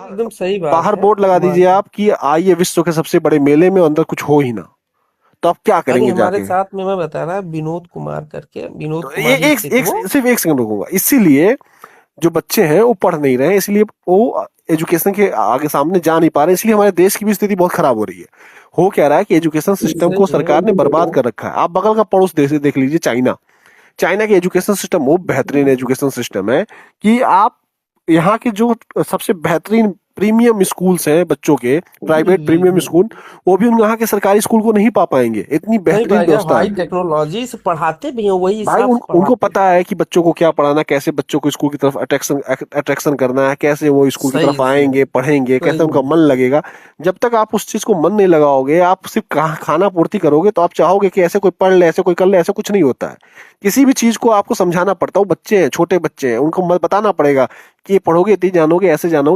एकदम सही बात बाहर है बोर्ड लगा दीजिए हमारे। आप कि आइए विश्व के सबसे बड़े मेले में, अंदर कुछ हो ही ना, तो आप क्या अरे करेंगे हमारे जाके? साथ में मैं बता रहा विनोद कुमार करके, विनोद तो ये कुमार लिखते थे वो। सिर्फ एक सेकंड रुकूंगा। इसीलिए जो बच्चे हैं वो पढ़ नहीं रहे हैं, इसलिए वो एजुकेशन के आगे सामने जा नहीं पा रहे, इसलिए हमारे देश की भी स्थिति बहुत खराब हो रही है। हो क्या रहा है कि एजुकेशन सिस्टम को सही है। सरकार ने बर्बाद कर रखा है। आप बगल का पड़ोस देश देख लीजिए, चाइना। चाइना की एजुकेशन सिस्टम वो बेहतरीन एजुकेशन सिस्टम है कि आप यहाँ के जो सबसे बेहतरीन प्रीमियम स्कूल्स हैं बच्चों के, जी प्राइवेट जी प्रीमियम जी। स्कूल, वो भी उन यहाँ के सरकारी स्कूल को नहीं पा पाएंगे, इतनी नहीं बेहतरीन पाएगा, व्यवस्था हाई है। टेक्नोलॉजी से पढ़ाते भी हैं, वही भाई हिसाब से उनको पढ़ाते हैं। पता है कि बच्चों को क्या पढ़ाना, कैसे बच्चों को स्कूल की तरफ अट्रैक्शन अट्रैक्शन करना है, कैसे वो स्कूल की तरफ सही से आएंगे, पढ़ेंगे, कैसे सही उनका में। मन लगेगा। जब तक आप उस चीज को मन नहीं लगाओगे, आप सिर्फ खाना पूर्ति करोगे, तो आप चाहोगे कि ऐसे कोई पढ़ ले, ऐसे कोई कर ले, ऐसे कुछ नहीं होता है। किसी भी चीज को आपको समझाना पड़ता है। वो बच्चे हैं, छोटे बच्चे हैं, उनको बताना पड़ेगा कि ये पढ़ोगे, इतनी जानोगे,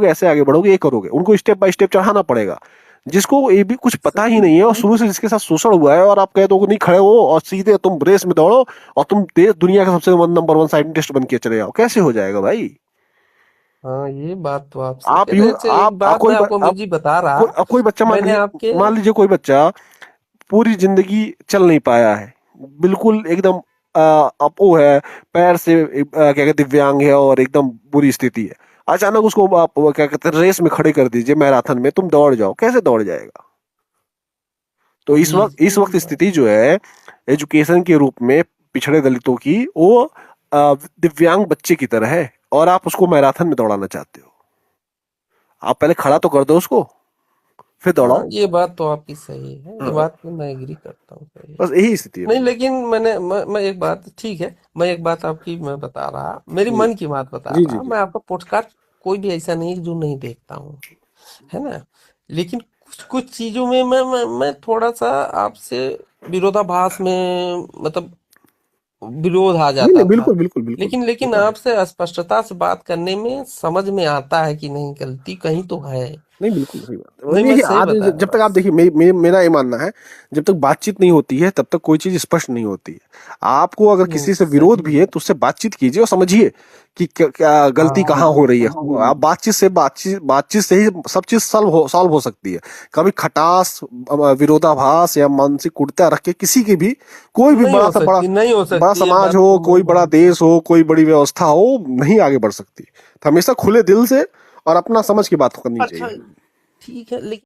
ऐसे आगे बढ़ोगे, ये करोगे। उनको स्टेप बाय स्टेप चढ़ाना पड़ेगा। जिसको ये भी कुछ पता ही नहीं है और शुरू से जिसके साथ शोषण हुआ है, और आप कह दो कि नहीं खड़े हो और सीधे तुम रेस में दौड़ो और तुम देश दुनिया का सबसे नंबर वन साइंटिस्ट बन के चले जाओ, कैसे हो जाएगा भाई? हाँ ये बात तो आप सही आप कह रहे यू हैं। अच्छा एक बात मैं आपको अमीर आप जी बता रहा, कोई बच्चा मैंने आपके। मान लीजिए कोई बच्चा पूरी जिंदगी चल नहीं पाया है, बिल्कुल एकदम अपो है, पैर से क्या कहते दिव्यांग है और एकदम बुरी स्थिति है। अचानक उसको आप क्या कहते हैं रेस में खड़े कर दीजिए, मैराथन में तुम दौड़ जाओ, कैसे दौड़ जाएगा? तो जी इस वक्त सही बात। स्थिति जो है एजुकेशन के रूप में पिछड़े दलितों की, वो दिव्यांग बच्चे की तरह है, और आप उसको मैराथन में दौड़ाना चाहते हो। आप पहले खड़ा तो कर दो उसको, फिर हाँ दौड़ाओ। ये बात तो आपकी सही है, ये हाँ, बात पे मैं एग्री करता हूँ, सही है। बस यही स्थिति है नहीं भाई। लेकिन मैं एक बात ठीक है, मैं एक बात आपकी मैं बता रहा, मेरी जी मन की बात बता जी जी रहा। जी। मैं आपका पॉडकास्ट कोई भी ऐसा नहीं है जो नहीं देखता हूँ, है ना। लेकिन कुछ कुछ चीजों में मैं थोड़ा सा आपसे विरोधाभास में, मतलब विरोध आ नहीं जाता नहीं, था। बिल्कुल बिल्कुल बिल्कुल लेकिन होता है। आपसे स्पष्टता से बात करने में समझ में आता है कि नहीं, गलती कहीं तो है। नहीं बिल्कुल सही बात है। नहीं मैं देखिए सही आज बता रहा जब तक आप बस। देखिए, मेरा ये मानना है, जब तक बातचीत नहीं होती है तब तक कोई चीज स्पष्ट नहीं होती है। आपको अगर किसी से विरोध सही भी है है। तो उससे बातचीत कीजिए और समझिए कि क्या गलती हाँ कहाँ हो रही है। आप बातचीत से ही सब चीज सॉल्व हो सकती है। कभी खटास, विरोधाभास या मानसिक कुड़ता रख के किसी की भी, कोई भी नहीं हो सकती, नहीं हो बड़ा सकती, ये समाज बात हो, तो मैं कोई बड़ा मानता हूँ। देश हो, कोई बड़ी व्यवस्था हो, नहीं आगे बढ़ सकती। तो हमेशा खुले दिल से और अपना समझ की बात करनी अच्छा चाहिए। ठीक है लेकिन